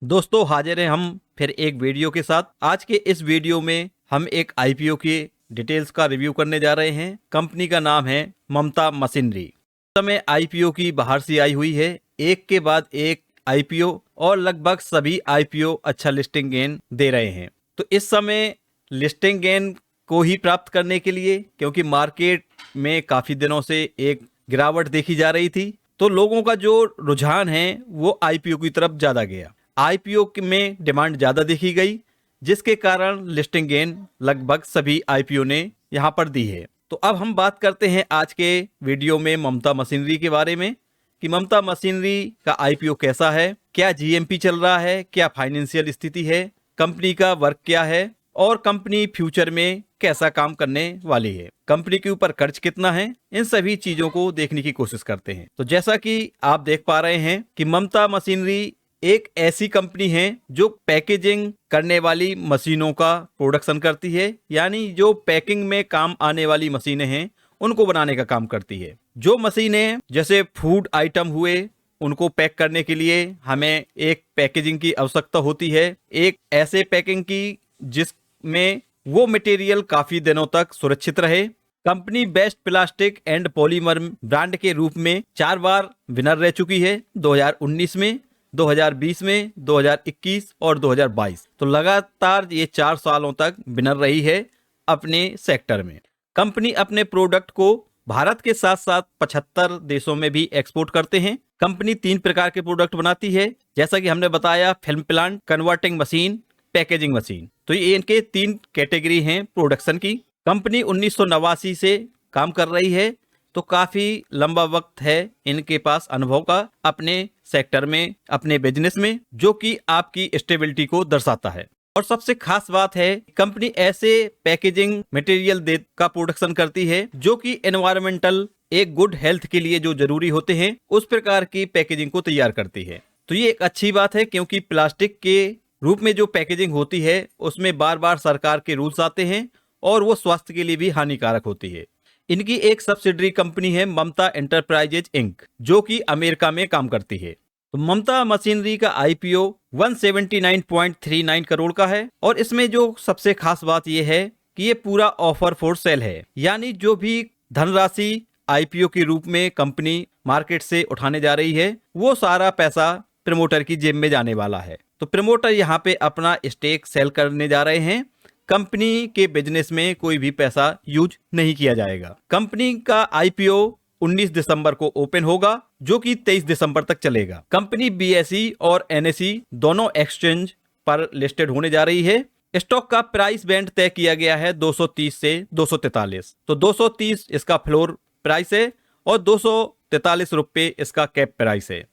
दोस्तों हाजिर हैं हम फिर एक वीडियो के साथ। आज के इस वीडियो में हम एक आईपीओ की डिटेल्स का रिव्यू करने जा रहे हैं। कंपनी का नाम है ममता मशीनरी। इस समय आईपीओ की बाहर से आई हुई है, एक के बाद एक आईपीओ, और लगभग सभी आईपीओ अच्छा लिस्टिंग गेन दे रहे हैं। तो इस समय लिस्टिंग गेन को ही प्राप्त करने के लिए, क्योंकि मार्केट में काफी दिनों से एक गिरावट देखी जा रही थी, तो लोगों का जो रुझान है वो आईपीओ की तरफ ज्यादा गया। आईपीओ में डिमांड ज्यादा देखी गई, जिसके कारण लिस्टिंग गेन लगभग सभी आईपीओ ने यहां पर दी है। तो अब हम बात करते हैं आज के वीडियो में ममता मशीनरी के बारे में कि ममता मशीनरी का आईपीओ कैसा है, क्या जीएमपी चल रहा है, क्या फाइनेंशियल स्थिति है, कंपनी का वर्क क्या है और कंपनी फ्यूचर में कैसा काम करने वाली है, कंपनी के ऊपर कर्ज कितना है। इन सभी चीजों को देखने की कोशिश करते हैं। तो जैसा कि आप देख पा रहे हैं कि ममता मशीनरी एक ऐसी कंपनी है जो पैकेजिंग करने वाली मशीनों का प्रोडक्शन करती है, यानी जो पैकिंग में काम आने वाली मशीनें हैं उनको बनाने का काम करती है। जो मशीनें जैसे फूड आइटम हुए, उनको पैक करने के लिए हमें एक पैकेजिंग की आवश्यकता होती है, एक ऐसे पैकिंग की जिसमें वो मटेरियल काफी दिनों तक सुरक्षित रहे। Company best plastic and polymer brand के रूप में 4 बार विनर रह चुकी है, 2019 में, 2020 में, 2021 और 2022। तो लगातार ये 4 सालों तक विनर रही है अपने सेक्टर में। कंपनी अपने प्रोडक्ट को भारत के साथ साथ 75 देशों में भी एक्सपोर्ट करते हैं। कंपनी 3 प्रकार के प्रोडक्ट बनाती है, जैसा कि हमने बताया, film plant, converting machine, packaging machine. तो ये इनके 3 कैटेगरी हैं प्रोडक्शन की। कंपनी 1989 से काम कर रही है, तो काफी लंबा वक्त है इनके पास अनुभव का अपने सेक्टर में, अपने बिजनेस में, जो कि आपकी स्टेबिलिटी को दर्शाता है। और सबसे खास बात है, कंपनी ऐसे पैकेजिंग मटेरियल का प्रोडक्शन करती है जो कि एनवायरमेंटल, एक गुड हेल्थ के लिए जो जरूरी होते हैं, उस प्रकार की पैकेजिंग को तैयार करती है। तो ये एक अच्छी बात है, क्योंकि प्लास्टिक के रूप में जो पैकेजिंग होती है उसमें बार बार सरकार के रूल्स आते हैं और वो स्वास्थ्य के लिए भी हानिकारक होती है। इनकी एक सब्सिडरी कंपनी है ममता एंटरप्राइजेज इंक, जो कि अमेरिका में काम करती है। तो ममता मशीनरी का आईपीओ 179.39 करोड़ का है, और इसमें जो सबसे खास बात यह है कि ये पूरा ऑफर फॉर सेल है, यानी जो भी धनराशि आईपीओ के रूप में कंपनी मार्केट से उठाने जा रही है, वो सारा पैसा प्रमोटर की जेब में जाने वाला है। तो प्रमोटर यहाँ पे अपना स्टेक सेल करने जा रहे हैं। कंपनी के बिजनेस में कोई भी पैसा यूज नहीं किया जाएगा। कंपनी का आईपीओ 19 दिसंबर को ओपन होगा, जो कि 23 दिसंबर तक चलेगा। कंपनी बीएसई और एनएसई दोनों एक्सचेंज पर लिस्टेड होने जा रही है। स्टॉक का प्राइस बैंड तय किया गया है 230 से 243। तो 230 इसका फ्लोर प्राइस है और 243 रुपए इसका कैप प्राइस है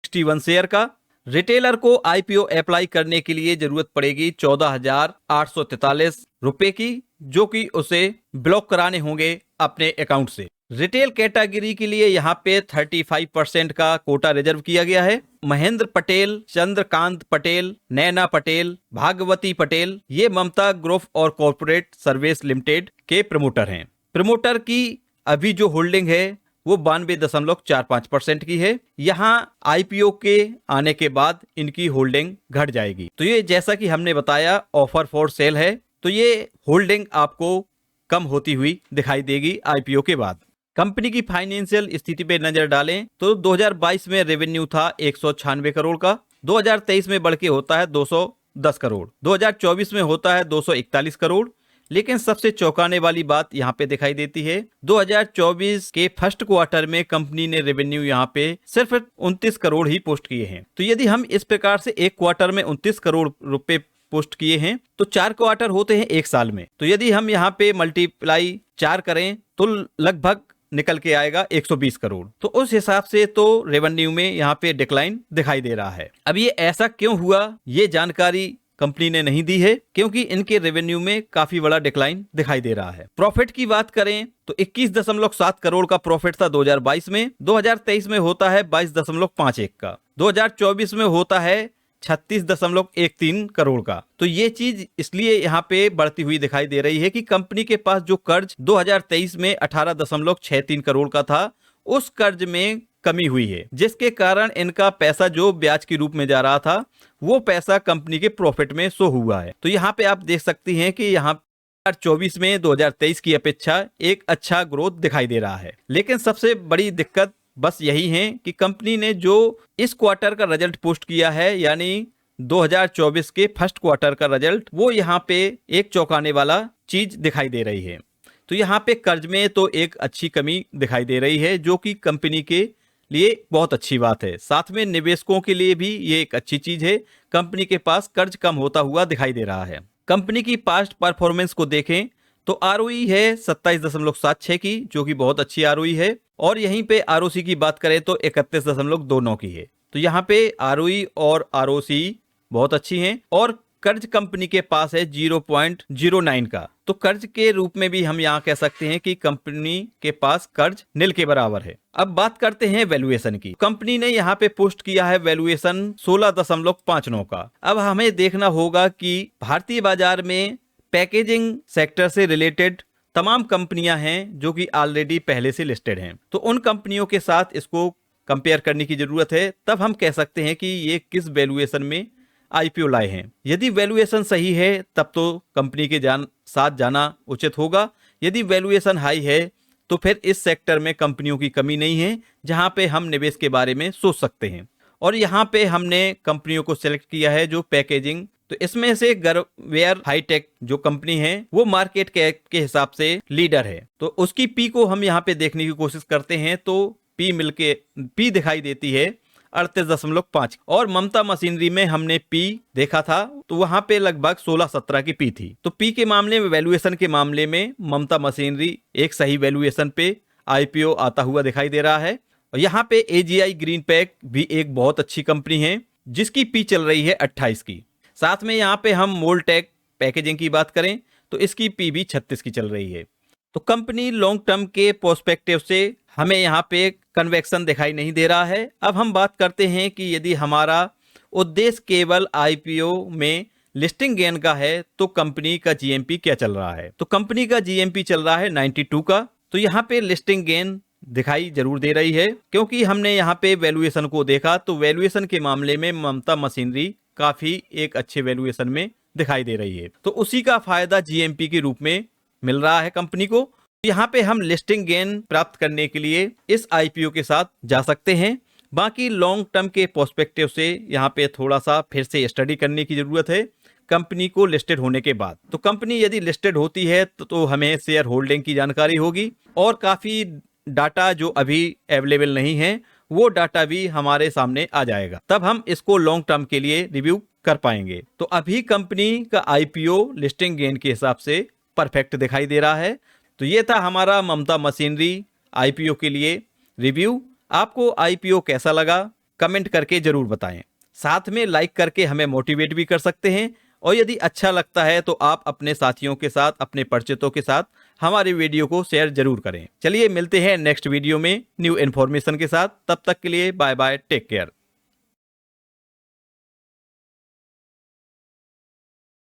61 शेयर का। रिटेलर को आईपीओ अप्लाई करने के लिए जरूरत पड़ेगी 14,843 रुपए की, जो कि उसे ब्लॉक कराने होंगे अपने अकाउंट से। रिटेल कैटेगरी के लिए यहाँ पे 35% का कोटा रिजर्व किया गया है। महेंद्र पटेल, चंद्रकांत पटेल, नैना पटेल, भागवती पटेल, ये ममता ग्रुप और कॉर्पोरेट सर्विस लिमिटेड के प्रमोटर हैं। प्रमोटर की अभी जो होल्डिंग है वो 92.45% की है। यहाँ आईपीओ के आने के बाद इनकी होल्डिंग घट जाएगी। तो ये जैसा कि हमने बताया ऑफर फॉर सेल है, तो ये होल्डिंग आपको कम होती हुई दिखाई देगी आईपीओ के बाद। कंपनी की फाइनेंशियल स्थिति पे नजर डालें तो 2022 में रेवेन्यू था 196 करोड़ का, 2023 में बढ़ के होता है 210 करोड़, 2024 में होता है 241 करोड़। लेकिन सबसे चौंकाने वाली बात यहाँ पे दिखाई देती है, 2024 के फर्स्ट क्वार्टर में कंपनी ने रेवेन्यू यहाँ पे सिर्फ 29 करोड़ ही पोस्ट किए हैं। तो यदि हम इस प्रकार से एक क्वार्टर में 29 करोड़ रुपए पोस्ट किए हैं, तो 4 क्वार्टर होते हैं एक साल में। तो यदि हम यहाँ पे मल्टीप्लाई 4 करें तो लगभग निकल के आएगा 120 करोड़। तो उस हिसाब से तो रेवेन्यू में यहाँ पे डिक्लाइन दिखाई दे रहा है। अब ये ऐसा क्यों हुआ, ये जानकारी कंपनी ने नहीं दी है, क्योंकि इनके रेवेन्यू में काफी बड़ा डिक्लाइन दिखाई दे रहा है। प्रॉफिट की बात करें तो 21.7 करोड़ का प्रॉफिट था 2022 में, 2023 में होता है 22.51 का, 2024 में होता है 36.13 करोड़ का। तो ये चीज इसलिए यहाँ पे बढ़ती हुई दिखाई दे रही है कि कंपनी के पास जो कर्ज 2023 में 18.63 करोड़ का था, उस कर्ज में कमी हुई है, जिसके कारण इनका पैसा जो ब्याज के रूप में जा रहा था वो पैसा कंपनी के प्रॉफिट में शो हुआ है। तो यहाँ पे आप देख सकती हैं कि यहाँ 2024 में 2023 की अपेक्षा एक अच्छा ग्रोथ दिखाई दे रहा है। लेकिन सबसे बड़ी दिक्कत बस यही है कि कंपनी ने जो इस क्वार्टर का रिजल्ट पोस्ट किया है, यानी 2024 के फर्स्ट क्वार्टर का रिजल्ट, वो यहाँ पे एक चौंकाने वाला चीज दिखाई दे रही है। तो यहाँ पे कर्ज में तो एक अच्छी कमी दिखाई दे रही है, जो कि कंपनी के लिए बहुत अच्छी बात है। साथ में निवेशकों के लिए भी ये एक अच्छी चीज है, कंपनी के पास कर्ज कम होता हुआ दिखाई दे रहा है। कंपनी की पास्ट परफॉर्मेंस को देखें तो ROE है 27.76 की, जो कि बहुत अच्छी ROE है, और यहीं पे ROC की बात करें तो 31.29 की है। तो यहाँ पे ROE और ROC बहुत अच्छी हैं, और कर्ज कंपनी के पास है 0.09 का। तो कर्ज के रूप में भी हम यहाँ कह सकते हैं कि कंपनी के पास कर्ज नील के बराबर है। अब बात करते हैं वैल्यूएशन की। कंपनी ने यहाँ पे पोस्ट किया है वैल्यूएशन 16.59 का। अब हमें देखना होगा कि भारतीय बाजार में पैकेजिंग सेक्टर से रिलेटेड तमाम कंपनियां हैं जो कि ऑलरेडी पहले से लिस्टेड हैं, तो उन कंपनियों के साथ इसको कंपेयर करने की जरूरत है, तब हम कह सकते हैं कि ये किस वैल्यूएशन में IPO लाए हैं। यदि वैल्यूएशन सही है तब तो कंपनी के साथ जाना उचित होगा। यदि वैल्यूएशन हाई है तो फिर इस सेक्टर में कंपनियों की कमी नहीं है जहां पे हम निवेश के बारे में सोच सकते हैं। और यहाँ पे हमने कंपनियों को सिलेक्ट किया है जो पैकेजिंग, तो इसमें से गर्वेयर हाईटेक जो कंपनी है वो मार्केट के हिसाब से लीडर है, तो उसकी पी को हम यहाँ पे देखने की कोशिश करते हैं तो पी दिखाई देती है 38.5, और ममता मशीनरी में हमने पी देखा था तो वहां पे लगभग 16-17 की पी थी। तो पी के मामले में, वैल्यूएशन के मामले में ममता मशीनरी एक सही वैल्यूएशन पे IPO आता हुआ दिखाई दे रहा है। और यहाँ पे AGI ग्रीन पैक भी एक बहुत अच्छी कंपनी है जिसकी पी चल रही है 28 की। साथ में यहाँ पे हम मोल्टेक पैकेजिंग की बात करें तो इसकी पी भी 36 की चल रही है। तो कंपनी लॉन्ग टर्म के पर्सपेक्टिव से हमें यहाँ पे कन्वेक्शन दिखाई नहीं दे रहा है। अब हम बात करते हैं कि यदि हमारा उद्देश्य केवल IPO में लिस्टिंग गेन का है तो कंपनी का GMP क्या चल रहा है। तो कंपनी का GMP चल रहा है 92 का। तो यहाँ पे लिस्टिंग गेन दिखाई जरूर दे रही है, क्योंकि हमने यहाँ पे वैल्यूएशन को देखा तो वैल्यूएशन के मामले में ममता मशीनरी काफी एक अच्छे वैल्यूएशन में दिखाई दे रही है, तो उसी का फायदा GMP के रूप में मिल रहा है कंपनी को। यहाँ पे हम लिस्टिंग गेन प्राप्त करने के लिए इस IPO के साथ जा सकते हैं। बाकी लॉन्ग टर्म के पर्सपेक्टिव से यहाँ पे थोड़ा सा फिर से स्टडी करने की जरूरत है कंपनी को लिस्टेड होने के बाद। तो कंपनी यदि लिस्टेड होती है तो हमें शेयर होल्डिंग की जानकारी होगी, और काफी डाटा जो अभी अवेलेबल नहीं है वो डाटा भी हमारे सामने आ जाएगा, तब हम इसको लॉन्ग टर्म के लिए रिव्यू कर पाएंगे। तो अभी कंपनी का IPO लिस्टिंग गेन के हिसाब से परफेक्ट दिखाई दे रहा है। तो ये था हमारा ममता मशीनरी IPO के लिए रिव्यू। आपको IPO कैसा लगा कमेंट करके जरूर बताएं, साथ में लाइक करके हमें मोटिवेट भी कर सकते हैं, और यदि अच्छा लगता है तो आप अपने साथियों के साथ, अपने परिचितों के साथ हमारी वीडियो को शेयर जरूर करें। चलिए मिलते हैं नेक्स्ट वीडियो में न्यू इन्फॉर्मेशन के साथ, तब तक के लिए बाय बाय, टेक केयर।